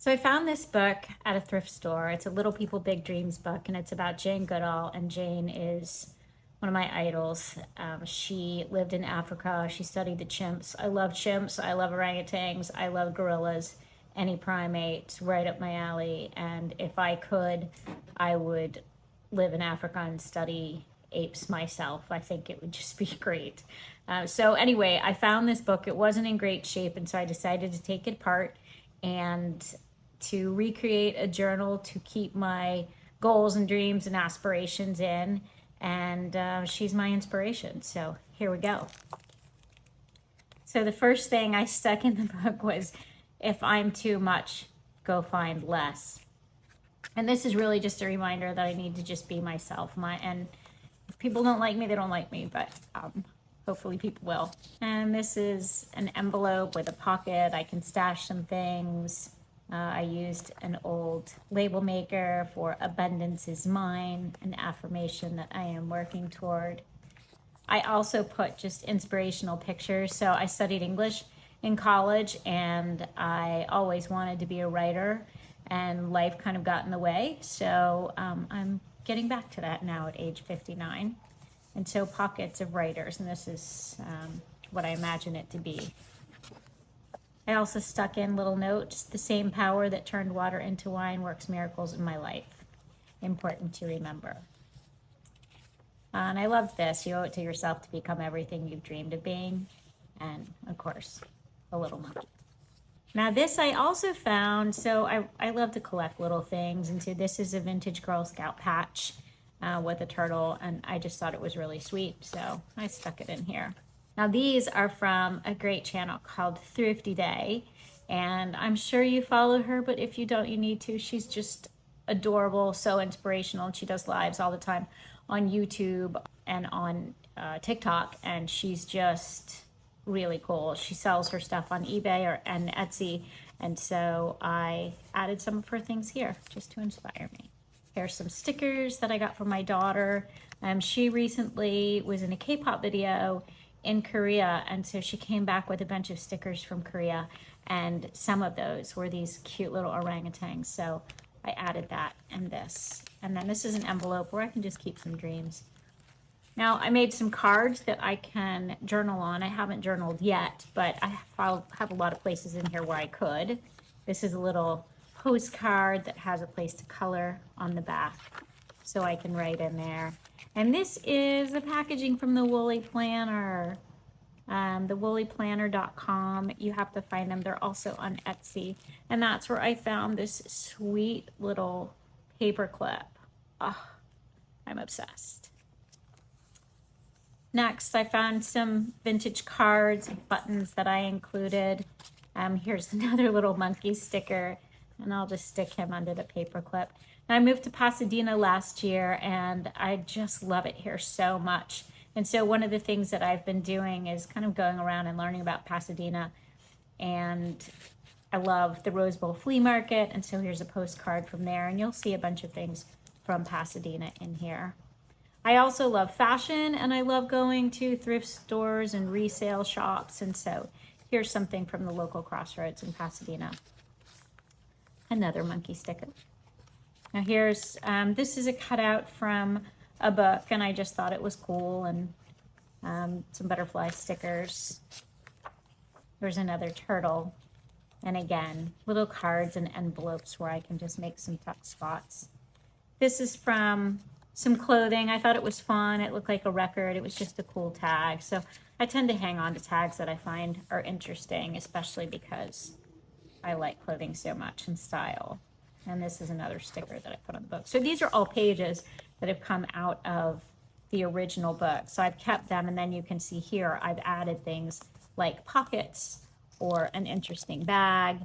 So I found this book at a thrift store. It's a Little People Big Dreams book, and it's about Jane Goodall. And Jane is one of my idols. She lived in Africa. She studied the chimps. I love chimps. I love orangutans. I love gorillas. Any primates, right up my alley. And if I could, I would live in Africa and study apes myself. I think it would just be great. So anyway, I found this book. It wasn't in great shape, and so I decided to take it apart and to recreate a journal to keep my goals and dreams and aspirations in. And she's my inspiration. So here we go. So the first thing I stuck in the book was, if I'm too much, go find less. And this is really just a reminder that I need to just be myself. And if people don't like me, they don't like me, but hopefully people will. And this is an envelope with a pocket. I can stash some things. I used an old label maker for abundance is mine, an affirmation that I am working toward. I also put just inspirational pictures. So I studied English in college, and I always wanted to be a writer, and life kind of got in the way. So I'm getting back to that now at age 59. And so pockets of writers, and this is what I imagine it to be. I also stuck in little notes. The same power that turned water into wine works miracles in my life. Important to remember. And I love this. You owe it to yourself to become everything you've dreamed of being. And of course, a little monkey. Now this I also found, so I love to collect little things. And so this is a vintage Girl Scout patch with a turtle. And I just thought it was really sweet. So I stuck it in here. Now these are from a great channel called Thrifty Day, and I'm sure you follow her, but if you don't, you need to. She's just adorable, so inspirational, and she does lives all the time on YouTube and on TikTok, and she's just really cool. She sells her stuff on eBay and Etsy, and so I added some of her things here just to inspire me. Here's some stickers that I got from my daughter. She recently was in a K-pop video in Korea, and so she came back with a bunch of stickers from Korea, and some of those were these cute little orangutans, so I added that and this. And then this is an envelope where I can just keep some dreams. Now I made some cards that I can journal on. I haven't journaled yet, but I have a lot of places in here where I could. This is a little postcard that has a place to color on the back, so I can write in there. And this is the packaging from the Woolly Planner, thewoollyplanner.com. You have to find them. They're also on Etsy. And that's where I found this sweet little paper clip. Oh, I'm obsessed. Next, I found some vintage cards, buttons that I included. Here's another little monkey sticker, and I'll just stick him under the paper clip. Now, I moved to Pasadena last year, and I just love it here so much. And so one of the things that I've been doing is kind of going around and learning about Pasadena. And I love the Rose Bowl Flea Market, and so here's a postcard from there, and you'll see a bunch of things from Pasadena in here. I also love fashion, and I love going to thrift stores and resale shops, and so here's something from the local Crossroads in Pasadena. Another monkey sticker. Now here's, this is a cutout from a book, and I just thought it was cool, and some butterfly stickers. There's another turtle, and again, little cards and envelopes where I can just make some tuck spots. This is from some clothing. I thought it was fun. It looked like a record. It was just a cool tag. So I tend to hang on to tags that I find are interesting, especially because I like clothing so much and style. And this is another sticker that I put on the book. So these are all pages that have come out of the original book. So I've kept them, and then you can see here I've added things like pockets or an interesting bag.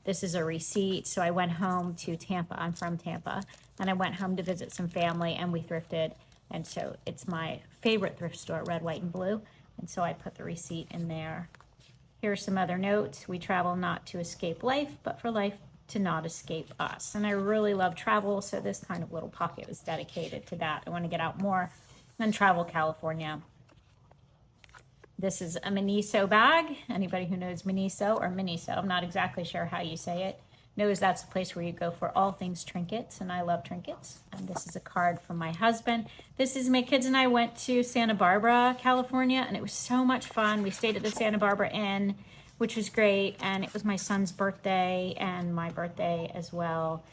This is a receipt. So I went home to Tampa. I'm from Tampa. And I went home to visit some family, and we thrifted. And so it's my favorite thrift store, Red, White, and Blue. And so I put the receipt in there. Here are some other notes. We travel not to escape life, but for life to not escape us. And I really love travel, so this kind of little pocket was dedicated to that. I want to get out more and travel California. This is a Miniso bag. Anybody who knows Miniso or Miniso, I'm not exactly sure how you say it. knows that's a place where you go for all things trinkets, and I love trinkets. And this is a card from my husband. This is my kids and I went to Santa Barbara, California, and it was so much fun. We stayed at the Santa Barbara Inn, which was great, and it was my son's birthday and my birthday as well.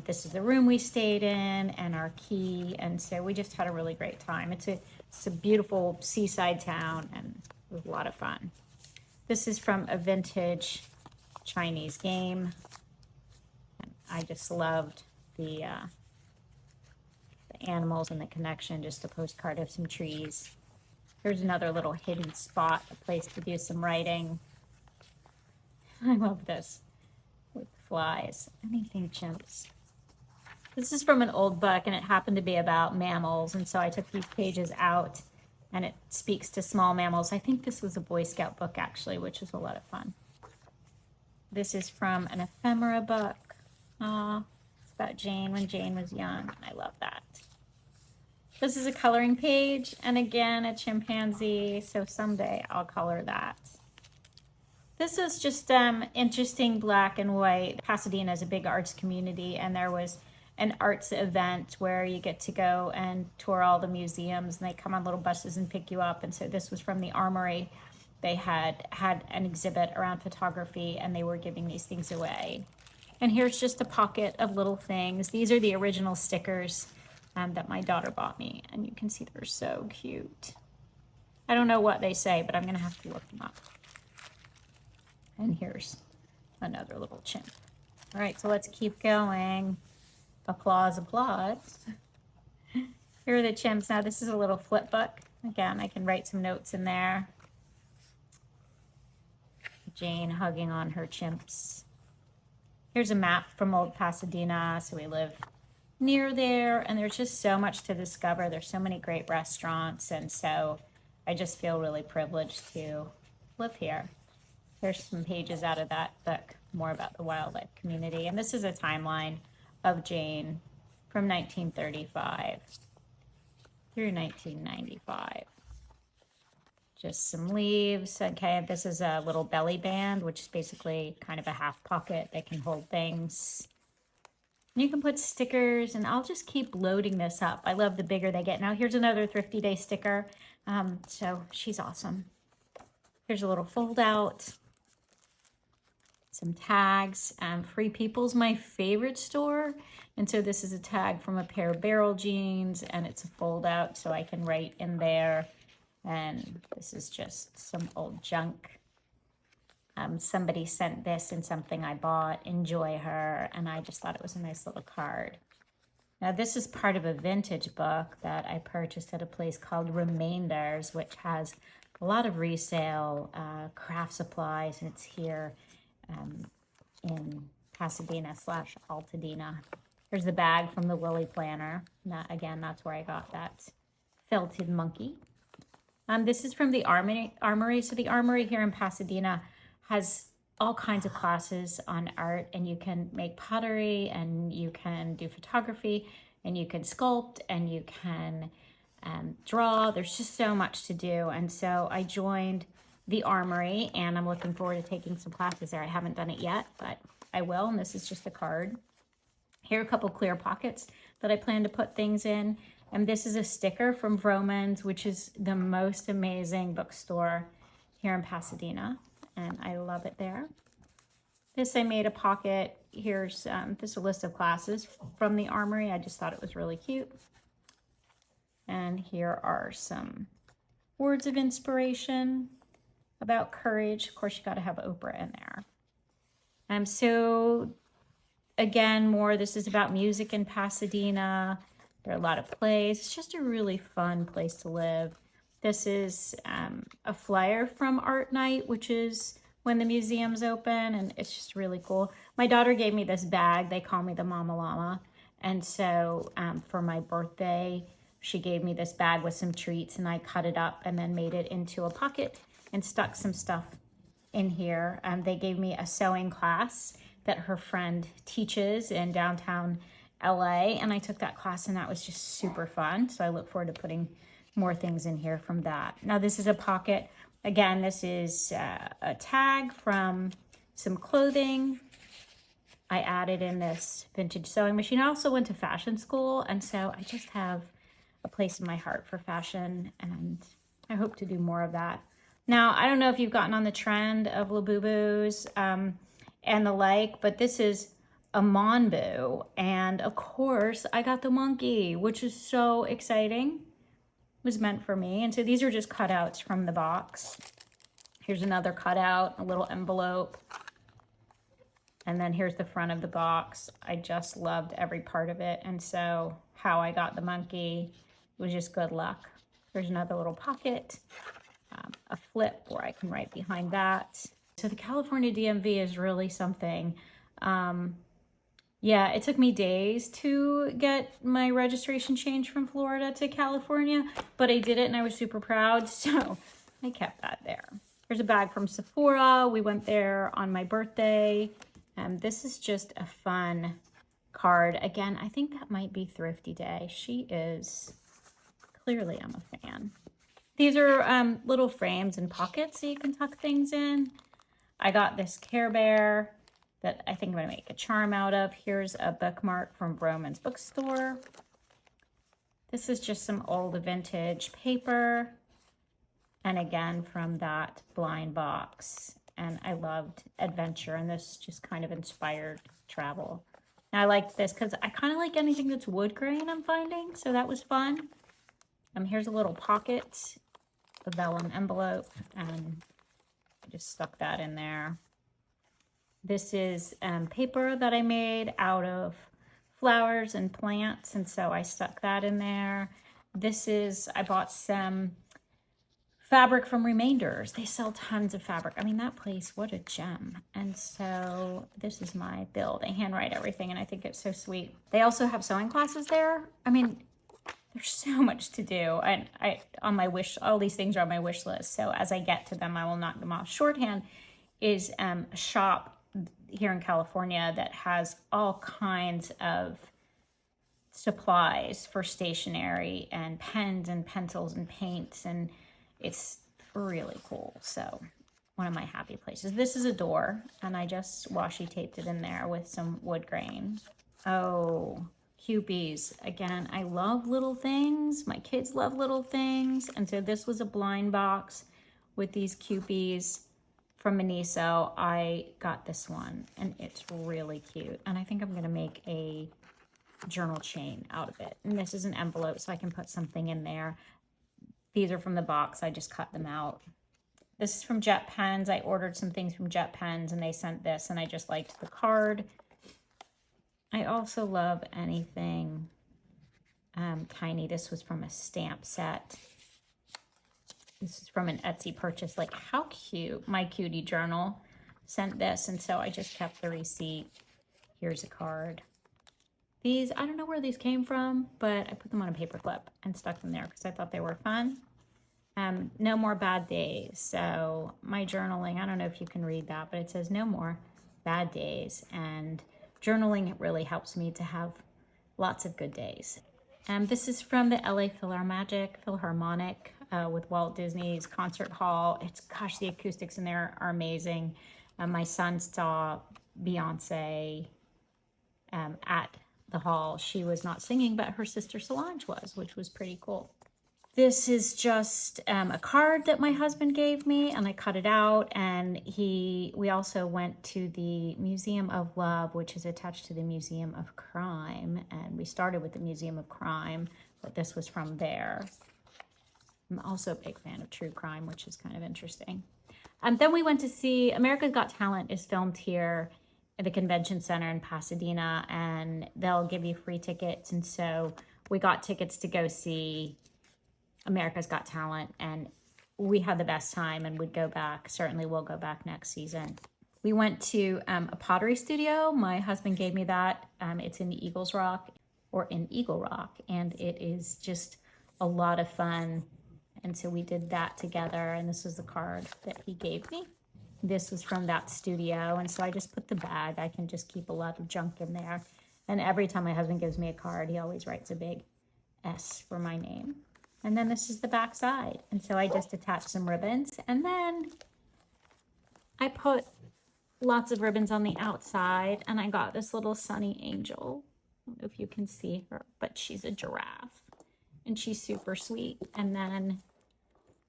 This is the room we stayed in and our key, and so we just had a really great time. It's a beautiful seaside town, and it was a lot of fun. This is from a vintage Chinese game. I just loved the animals and the connection, just a postcard of some trees. Here's another little hidden spot, a place to do some writing. I love this with flies, anything chimps. This is from an old book, and it happened to be about mammals, and so I took these pages out, and it speaks to small mammals. I think this was a Boy Scout book, actually, which was a lot of fun. This is from an ephemera book. It's about Jane when Jane was young, and I love that. This is a coloring page, and again, a chimpanzee, so someday I'll color that. This is just interesting black and white. Pasadena is a big arts community, and there was an arts event where you get to go and tour all the museums, and they come on little buses and pick you up. And so this was from the Armory. They had an exhibit around photography, and they were giving these things away. And here's just a pocket of little things. These are the original stickers that my daughter bought me, and you can see they're so cute. I don't know what they say, but I'm gonna have to look them up. And here's another little chimp. All right, so let's keep going. Applause, applause. Here are the chimps. Now this is a little flip book. Again, I can write some notes in there. Jane hugging on her chimps. Here's a map from old Pasadena. So we live near there, and there's just so much to discover. There's so many great restaurants, and so I just feel really privileged to live here. There's some pages out of that book, more about the wildlife community. And this is a timeline of Jane from 1935 through 1995. Just some leaves. Okay, this is a little belly band, which is basically kind of a half pocket that can hold things. And you can put stickers, and I'll just keep loading this up. I love the bigger they get. Now here's another Thrifty Day sticker. So she's awesome. Here's a little fold out. Some tags. Free People's my favorite store. And so this is a tag from a pair of barrel jeans, and it's a fold out so I can write in there. And this is just some old junk. Somebody sent this in something I bought, Enjoy Her, and I just thought it was a nice little card. Now this is part of a vintage book that I purchased at a place called Remainders, which has a lot of resale craft supplies, and it's here in Pasadena/Altadena. Here's the bag from the Willy Planner. That, again, that's where I got that felted monkey. This is from the Armory. So the Armory here in Pasadena has all kinds of classes on art, and you can make pottery, and you can do photography, and you can sculpt, and you can draw. There's just so much to do. And so I joined the Armory, and I'm looking forward to taking some classes there. I haven't done it yet, but I will, and this is just a card. Here are a couple clear pockets that I plan to put things in. And this is a sticker from Vroman's, which is the most amazing bookstore here in Pasadena. And I love it there. This I made a pocket. Here's this is a list of classes from the Armory. I just thought it was really cute. And here are some words of inspiration about courage. Of course, you got to have Oprah in there. So again, this is about music in Pasadena. There are a lot of plays. It's just a really fun place to live. This is a flyer from Art Night, which is when the museum's open, and it's just really cool. My daughter gave me this bag. They call me the Mama Llama. And so for my birthday, she gave me this bag with some treats, and I cut it up and then made it into a pocket and stuck some stuff in here. They gave me a sewing class that her friend teaches in downtown LA, and I took that class, and that was just super fun. So I look forward to putting more things in here from that. Now this is a pocket. Again, this is a tag from some clothing. I added in this vintage sewing machine. I also went to fashion school, and so I just have a place in my heart for fashion, and I hope to do more of that. Now, I don't know if you've gotten on the trend of Labubus and the like, but this is a Monbu, and of course, I got the monkey, which is so exciting. It was meant for me, and so these are just cutouts from the box. Here's another cutout, a little envelope. And then here's the front of the box. I just loved every part of it. And so how I got the monkey was just good luck. There's another little pocket, a flip where I can write behind that. So the California DMV is really something. Yeah, it took me days to get my registration changed from Florida to California, but I did it and I was super proud. So I kept that there. Here's a bag from Sephora. We went there on my birthday. This is just a fun card. Again, I think that might be Thrifty Day. She is, clearly I'm a fan. These are little frames and pockets so you can tuck things in. I got this Care Bear that I think I'm gonna make a charm out of. Here's a bookmark from Roman's bookstore. This is just some old vintage paper. And again, from that blind box. And I loved adventure, and this just kind of inspired travel. And I liked this because I kind of like anything that's wood grain, I'm finding, so that was fun. Here's a little pocket, a vellum envelope, and I just stuck that in there. This is paper that I made out of flowers and plants, and so I stuck that in there. This is, I bought some fabric from Remainders. They sell tons of fabric. I mean, that place, what a gem. And so this is my build. I handwrite everything, and I think it's so sweet. They also have sewing classes there. I mean, there's so much to do. And on my wish, all these things are on my wish list. So as I get to them, I will knock them off. Shorthand is a shop here in California that has all kinds of supplies for stationery and pens and pencils and paints, and it's really cool. So one of my happy places. This is a door, and I just washi taped it in there with some wood grain. Oh, Kewpies. Again, I love little things. My kids love little things. And so this was a blind box with these Kewpies from Miniso. I got this one, and it's really cute. And I think I'm gonna make a journal chain out of it. And this is an envelope, so I can put something in there. These are from the box. I just cut them out. This is from Jet Pens. I ordered some things from Jet Pens, and they sent this, and I just liked the card. I also love anything tiny. This was from a stamp set. This is from an Etsy purchase. Like, how cute. My Cutie Journal sent this, and so I just kept the receipt. Here's a card. These, I don't know where these came from, but I put them on a paper clip and stuck them there because I thought they were fun. No more bad days. So my journaling, I don't know if you can read that, but it says no more bad days. And journaling, it really helps me to have lots of good days. This is from the LA Philharmonic with Walt Disney's concert hall. It's, gosh, the acoustics in there are amazing. My son saw Beyonce at the hall. She was not singing, but her sister Solange was, which was pretty cool. This is just a card that my husband gave me, and I cut it out, and we also went to the Museum of Love, which is attached to the Museum of Crime, and we started with the Museum of Crime, but this was from there. I'm also a big fan of true crime, which is kind of interesting. Then we went to see America's Got Talent is filmed here at the convention center in Pasadena, and they'll give you free tickets. And so we got tickets to go see America's Got Talent, and we had the best time, and we'd go back. Certainly we'll go back next season. We went to a pottery studio. My husband gave me that. It's in Eagle Rock, and it is just a lot of fun. And so we did that together, and this was the card that he gave me. This was from that studio, and so I just put the bag. I can just keep a lot of junk in there. And every time my husband gives me a card, he always writes a big S for my name. And then this is the back side. And so I just attached some ribbons, and then I put lots of ribbons on the outside, and I got this little sunny angel. I don't know if you can see her, but she's a giraffe, and she's super sweet. And then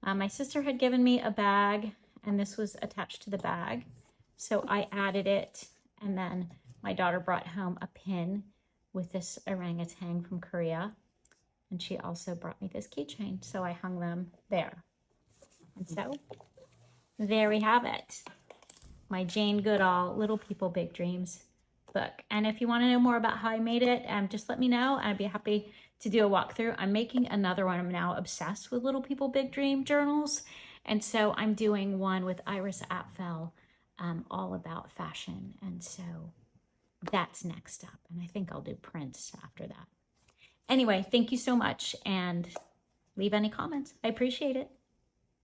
my sister had given me a bag, and this was attached to the bag, so I added it. And then my daughter brought home a pin with this orangutan from Korea, and she also brought me this keychain, so I hung them there. And so there we have it, my Jane Goodall Little People Big Dreams book. And if you want to know more about how I made it, just let me know. I'd be happy to do a walkthrough. I'm making another one. I'm now obsessed with Little People Big Dream journals, and so I'm doing one with Iris Apfel, all about fashion. And so that's next up, and I think I'll do prints after that. Anyway, thank you so much, and leave any comments. I appreciate it.